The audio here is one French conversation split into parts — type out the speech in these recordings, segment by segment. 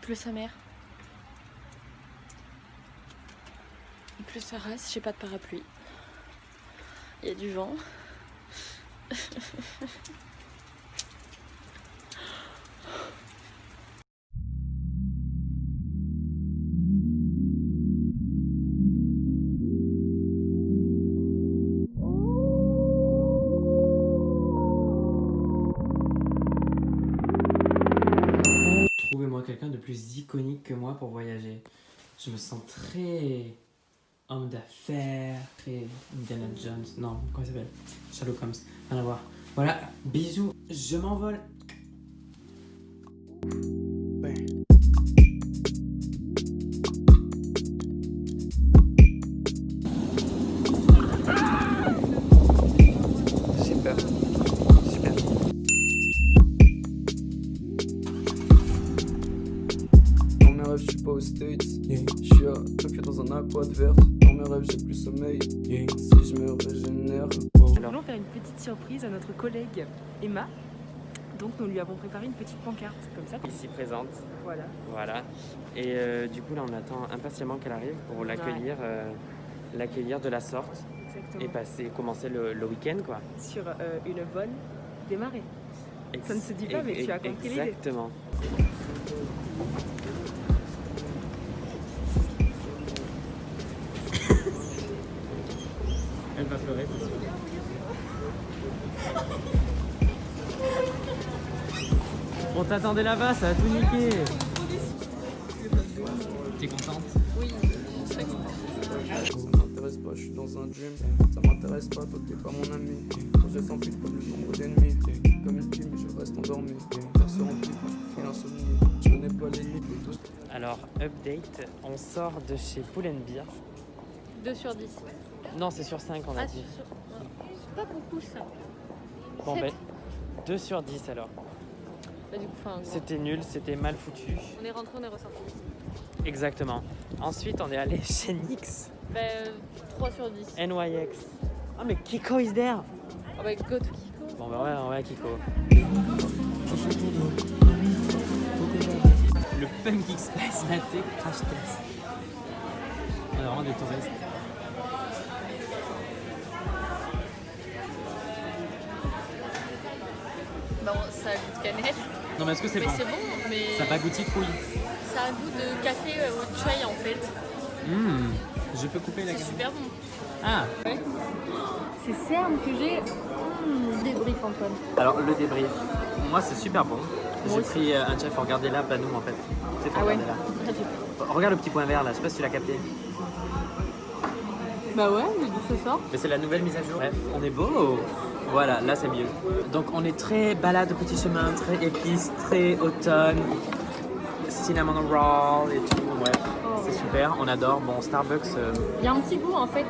pleut sa mère. Il pleut sa race, j'ai pas de parapluie. Il y a du vent. Trouvez-moi quelqu'un de plus iconique que moi pour voyager. Je me sens très homme d'affaires, très Indiana Jones. Non, comment il s'appelle? Sherlock Holmes. Rien à voir. Voilà, bisous, je m'envole. J'ai peur. Super. Dans mes rêves, je suis pas aux States. Je suis à Tokyo dans un aqua de verte. Dans mes rêves, j'ai plus sommeil. Si je me régénère. Nous voulons faire une petite surprise à notre collègue Emma. Donc nous lui avons préparé une petite pancarte comme ça. Ici présente. Voilà. Voilà. Et du coup, là, on attend impatiemment qu'elle arrive pour l'accueillir, l'accueillir de la sorte. Exactement. Et commencer le week-end, quoi. Sur une bonne démarrée. Ça ne se dit pas, mais tu as compris l'idée. Exactement. Elle va pleurer, c'est sûr. On t'attendait là-bas, ça a tout niqué. T'es contente? Oui, très contente. Ça m'intéresse pas, je suis dans un dream. Ça m'intéresse pas, toi t'es pas mon ami. Quand je sens plus comme le nombre d'ennemis. Comme une plume, je reste endormi. Faire se remplit quand je fais l'insomnie. Je connais pas les limites et tout. Alors, update, on sort de chez Pull & Beer. 2 sur 10. Non, c'est sur 5, on a dit. C'est pas beaucoup ça. Bon, 7. ben, 2 sur 10 alors. Bah, du coup, C'était nul, c'était mal foutu. on est rentré, on est ressorti. Exactement. Ensuite, on est allé chez NYX. 3 sur 10. NYX. Ah, mais Kiko is there. Oh bah go to Kiko. Bon, bah ouais, Kiko. Le Punk Express Latte Crash Test. On a vraiment des touristes. Bon, ça a goût de cannelle. Non, mais est-ce que c'est Mais bon? c'est bon, mais Ça n'a pas goûté citrouille. ça a un goût de café au chai en fait. Je peux couper la C'est carte. super bon. Ah, C'est cernes que j'ai. Débrief Antoine. alors le débrief. Moi, c'est super bon. Moi J'ai aussi. pris un chef, regardez là, pas nous en fait. C'est faut Ah ouais. regarder là. Regarde le petit point vert là, je sais pas si tu l'as capté. Bah ouais, mais d'où ça sort? Mais c'est la nouvelle mise à jour. Bref, on est beau. Voilà, là c'est mieux. Donc on est très balade au petit chemin, très épice, très automne, cinnamon roll et tout. Bref, c'est super, on adore. Bon, Starbucks. Il y a un petit goût en fait,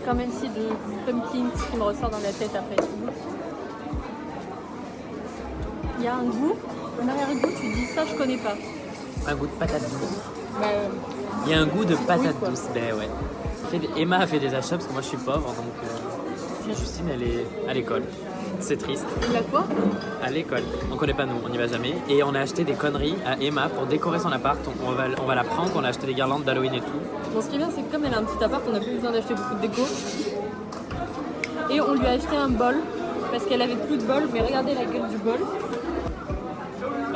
comme même si de pumpkin qui me ressort dans la tête après. Il y a un goût, un arrière-goût, tu dis ça je connais pas. Un goût de patate douce. Bah, Il y a un goût de patate quoi. douce, ben ouais. Emma a fait des achats parce que moi je suis pauvre, donc Justine elle est à l'école. C'est triste. il a quoi? À l'école. On connaît pas nous, on n'y va jamais. Et on a acheté des conneries à Emma pour décorer son appart. On va la prendre, on a acheté des guirlandes d'Halloween et tout. Bon, ce qui est bien, c'est que comme elle a un petit appart, on n'a plus besoin d'acheter beaucoup de déco. Et on lui a acheté un bol, parce qu'elle avait plus de bol, mais regardez la gueule du bol.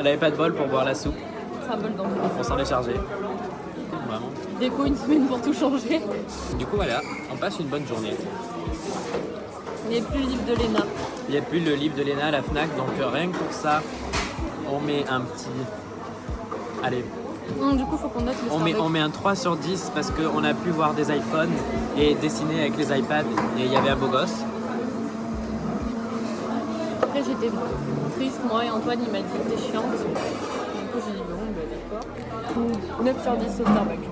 Elle avait pas de bol pour boire la soupe. C'est un bol d'enfant. On s'en est chargé. Vraiment. Déco une semaine pour tout changer. Du coup voilà, on passe une bonne journée. Il n'y a plus le livre de Léna. Il n'y a plus le livre de Léna à la FNAC, donc rien que pour ça, on met un petit... Allez, Du coup, faut qu'on note le Starbucks. on met un 3 sur 10 parce qu'on a pu voir des iPhones et dessiner avec les iPads et il y avait un beau gosse. Après, j'étais triste, moi, et Antoine, il m'a dit que t'es chiante. Du coup, j'ai dit bon, bah d'accord. 9 sur 10 au Starbucks.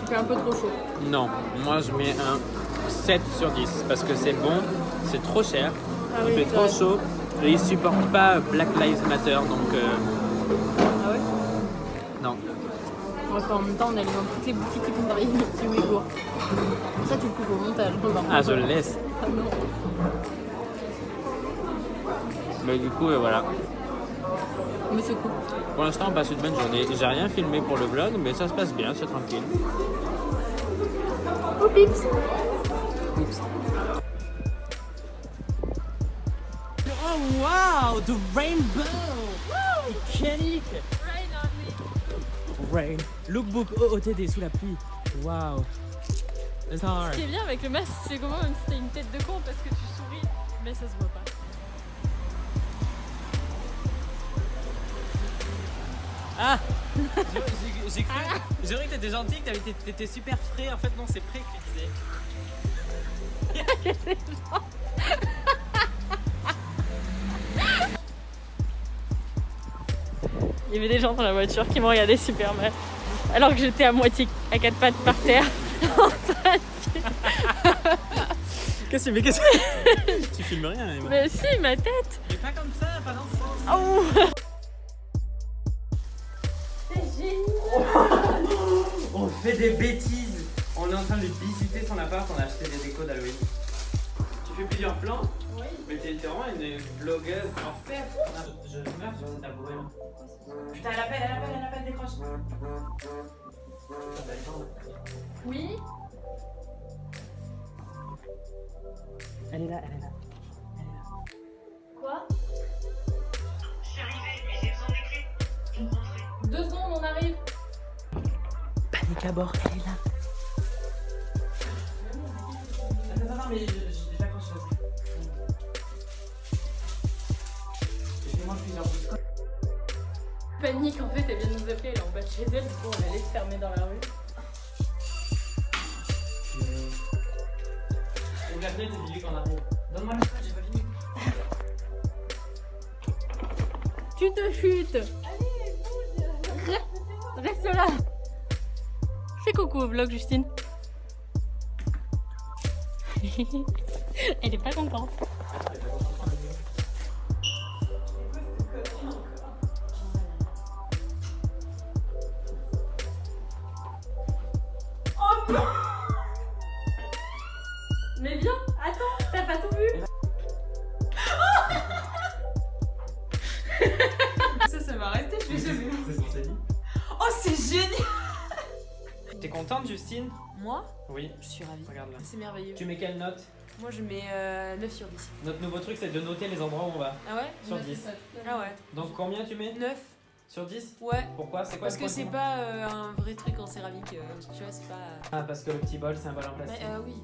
C'est un peu trop chaud. Non, moi je mets un 7 sur 10 parce que c'est bon, c'est trop cher, Ah il oui, fait c'est trop vrai. chaud et ils supportent pas Black Lives Matter donc Ah ouais? non. Enfin, en même temps, on alimente toutes les boutiques qui font travailler les petits Ouïghours. Ça, tu le coupes au montage. Ah, je le laisse. Ah non. Mais du coup, voilà. Mais c'est cool. Pour l'instant, on passe une bonne journée. J'ai rien filmé pour le vlog, mais ça se passe bien, c'est tranquille. Oh pips. Oh wow, the rainbow! Iconique! Rain. Lookbook OOTD sous la pluie. Wow. Ce qui est bien avec le masque, c'est comment même si t'as une tête de con parce que tu souris, mais ça se voit pas. Ah! J'ai cru que t'étais gentil, que t'étais super frais. En fait, non, c'est prêt que tu disais. Il y avait des gens dans la voiture qui m'ont regardé super mal. Alors que j'étais à moitié à quatre pattes par terre. Qu'est-ce que tu filmes rien, Emma. Mais si, ma tête. Mais pas comme ça, pas dans ce sens. Oh. C'est génial. On fait des bêtises. On est en train de visiter son appart, on a acheté des décos d'Halloween. Tu fais plusieurs plans? Oui. Mais t'es vraiment une vlogueuse en fait. Je meurs sur cet tabouret. Putain, elle appelle, décroche. Oui. Elle est là. Quoi? Je suis arrivée, mais j'ai besoin des clés. 2 secondes, on arrive. Panique à bord, elle est là. Non, mais je l'accroche. Fais-moi plusieurs bouts. Panique, en fait, elle vient de nous appeler, elle est en bas de chez elle, du coup on la laisse fermer dans la rue. Ouvre la fenêtre et dis-lui qu'on arrive. Donne-moi la fenêtre, j'ai pas fini. Tu te chutes. Allez, reste là. Fais coucou au vlog, Justine. Elle est pas contente. Oh non! Mais viens, attends, t'as pas tout vu? Ça va rester, je vais jamais. C'est censé dire. Oh, c'est génial! T'es contente, Justine? Moi, Oui. je suis ravie. Regarde là. C'est merveilleux. Tu mets quelle note? Moi, je mets 9 sur 10. Notre nouveau truc, c'est de noter les endroits où on va. Ah ouais? Sur 10. Ah ouais. Donc combien tu mets? 9? Sur 10? Ouais. Pourquoi? C'est quoi Parce le que point c'est commun? pas un vrai truc en céramique. Tu vois, c'est pas. Ah, parce que le petit bol, c'est un bol en plastique. Ouais, oui.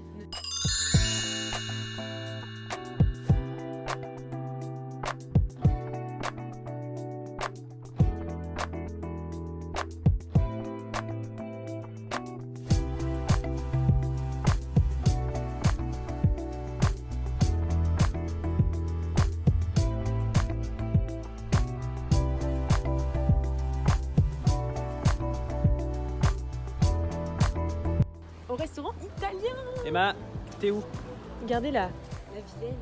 Au restaurant italien. Emma, t'es où? Regardez là. La vilaine.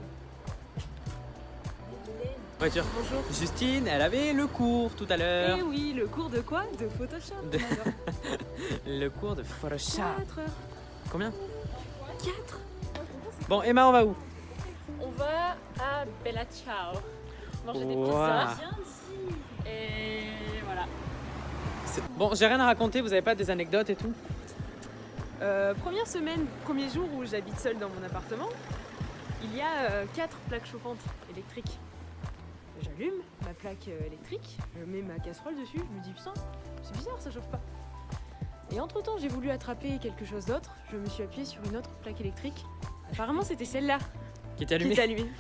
Voiture. Bonjour. Justine, elle avait le cours tout à l'heure. Eh oui, le cours de quoi? De Photoshop. De- Le cours de Photoshop. 4 heures. Combien? 4. Bon, Emma, on va où? On va à Bella Ciao. Manger des Wow. pizzas. Et voilà. Bon, j'ai rien à raconter, vous avez pas des anecdotes et tout? Première semaine, premier jour où j'habite seule dans mon appartement, il y a 4 plaques chauffantes électriques. J'allume ma plaque électrique, je mets ma casserole dessus, je me dis putain, c'est bizarre, ça chauffe pas. Et entre temps, j'ai voulu attraper quelque chose d'autre, je me suis appuyée sur une autre plaque électrique. Apparemment, c'était celle-là Qui était qui allumé? est allumée.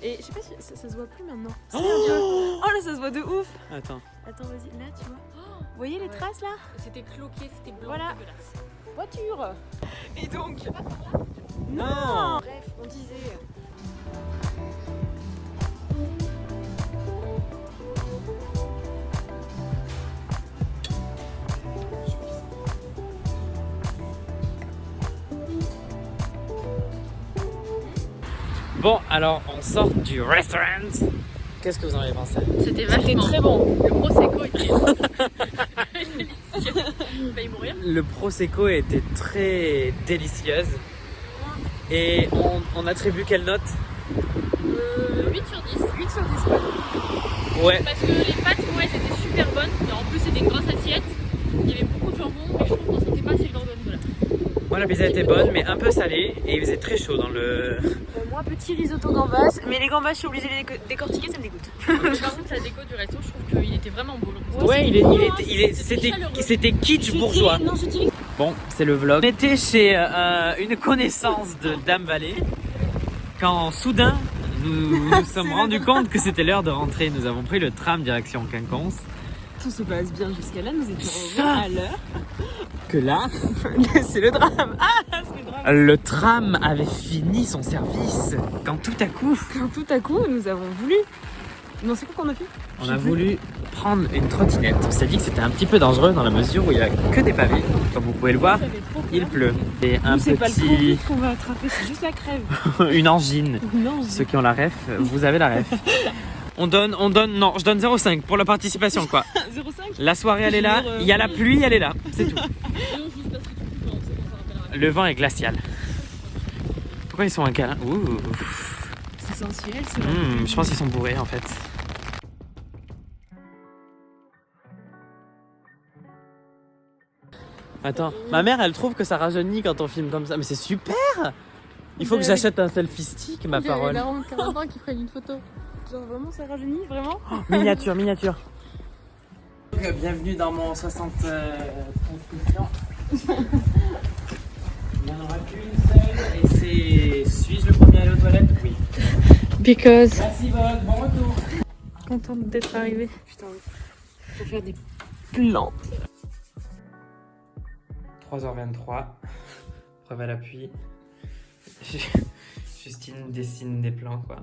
Et je sais pas si ça se voit plus maintenant. C'est un peu- Oh là, ça se voit de ouf. Attends. Attends, vas-y, là tu vois. Vous voyez les Ouais. traces là? C'était cloqué, c'était blanc. Voilà. dégueulasse. Voiture. Et donc. Non. Bref, on disait. Bon, alors on sort du restaurant. Qu'est-ce que vous en avez pensé? C'était vachement très bon. Le prosecco était délicieux. J'ai failli mourir. Le prosecco était très délicieuse. Et on attribue quelle note? 8 sur 10. 8 sur 10. Ouais. Parce que les pâtes, ouais, elles étaient super bonnes. Et en plus, c'était une grosse assiette. Il y avait beaucoup de jambon, mais je trouve qu'on sentait pas assez le gorgonzola. Moi la pizza était bonne mais un peu salée et il faisait très chaud dans le... Moi, petit risotto gambas, mais les gambas, je suis obligée de les décortiquer, ça me dégoûte. Par contre, la déco du resto, je trouve qu'il était vraiment beau. c'était kitsch bourgeois. Non, je dirais. Bon, c'est le vlog. On était chez une connaissance de Dame Vallée quand soudain nous nous sommes rendus compte que c'était l'heure de rentrer. Nous avons pris le tram direction Quinconce. Tout se passe bien jusqu'à là, nous étions Ça. à l'heure. Que là, C'est le drame. Ah, c'est le drame. le tram avait fini son service quand tout à coup, Quand tout à coup, nous avons voulu. Non, c'est quoi qu'on a fait? on a voulu prendre une trottinette. On s'est dit que c'était un petit peu dangereux dans la mesure où il n'y a que des pavés. Comme vous pouvez le voir, il pleut. Et un Nous, c'est pas le petit... Covid qu'on va attraper, c'est juste la crève. une angine. Non, Ceux qui ont la ref, vous avez la ref. On donne, non, je donne 0,5 pour la participation quoi. 0,5. La soirée elle est là, il y a la pluie, elle est là, c'est tout. Le vent est glacial. Pourquoi ils sont un câlin? Ouh. C'est sensuel, c'est Je pense qu'ils sont bourrés en fait. Attends, ma mère elle trouve que ça rajeunit quand on filme comme ça, mais c'est super. Il faut que j'achète un selfie stick, ma parole. Il y a les 40 ans qui prennent une photo. Genre vraiment, ça rajeunit, vraiment. Miniature. Bienvenue dans mon 60 transmission. Il n'y en aura qu'une seule et c'est... Suis-je le premier à aller aux toilettes? Oui. Because. Merci Vogue, bon retour. Contente d'être arrivée. Putain, faut faire des plans. 3h23, preuve à l'appui. Justine dessine des plans quoi.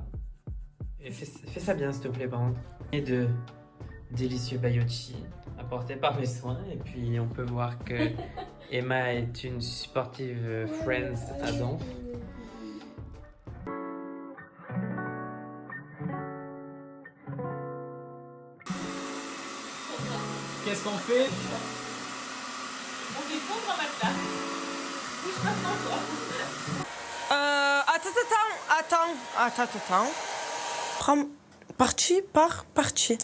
Et fais ça bien s'il te plaît par contre. Et de délicieux baiocchi apportés par mes soins. Et puis on peut voir que Emma est une sportive Friends à Donf. Qu'est-ce qu'on fait? On défendre un matelas. Bouge pas toi. Attends. Prends partie par partie.